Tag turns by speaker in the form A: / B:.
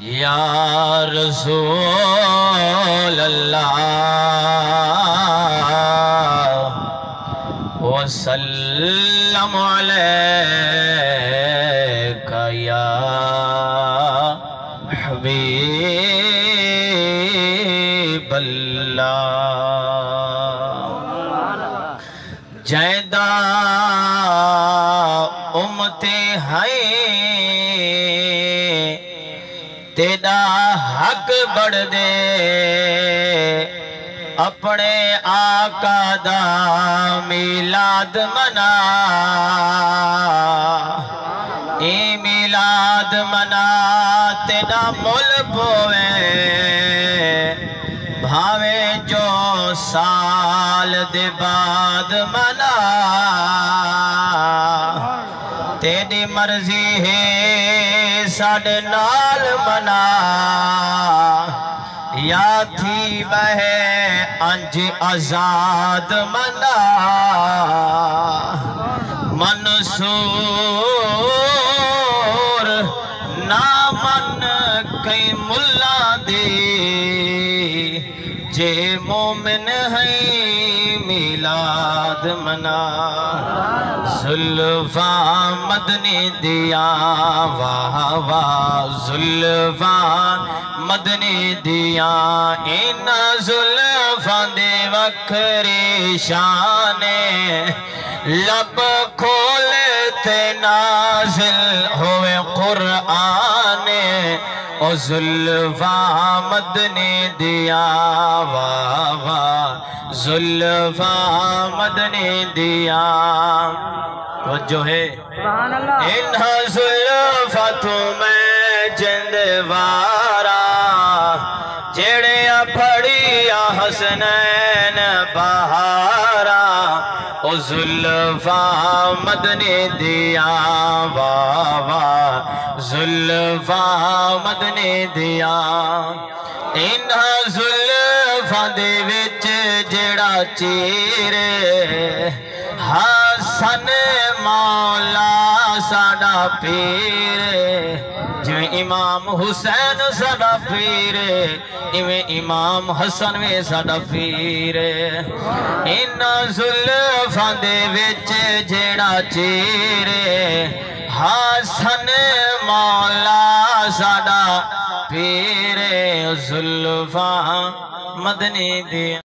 A: یا رسول اللہ وسلم علیک یا حبیب اللہ جیدہ امتے ہیں تیرا حق بڑھ دے اپنے آقا دا میلاد منا اے میلاد منا تیرا مل پوے بھاوے جو سال دے بعد منا تیری مرضی ہے ساڑھے نال منا یا تھی بہے انج آزاد منا منصور نامن کئی ملا دی جے مومن ہے میلاد منا زلفاں مدنی دیا واہ واہ زلفاں مدنی دیا ان زلفاں دے وکھری شانے لب کھولتے نازل ہوئے قرآن او زلفاں مدنی دیا واہ واہ زلفاں مدنی دیا توجہ ہے انہا زلفاں تمہیں جندوارا جڑیا پھڑیا حسنین بہارا او زلفاں مدنی دیا واہ واہ زلفاں مدنی دیا انہا زلفاں دے وچ جڑا چیرے حسن مولا ساڑا پیرے جویں امام حسین ساڑا پیرے ایویں امام حسن میں ساڑا پیرے انہا زلفاں دے وچ جڑا چیرے حسن مولا ساڑا پیرے زلفاں مدنی دی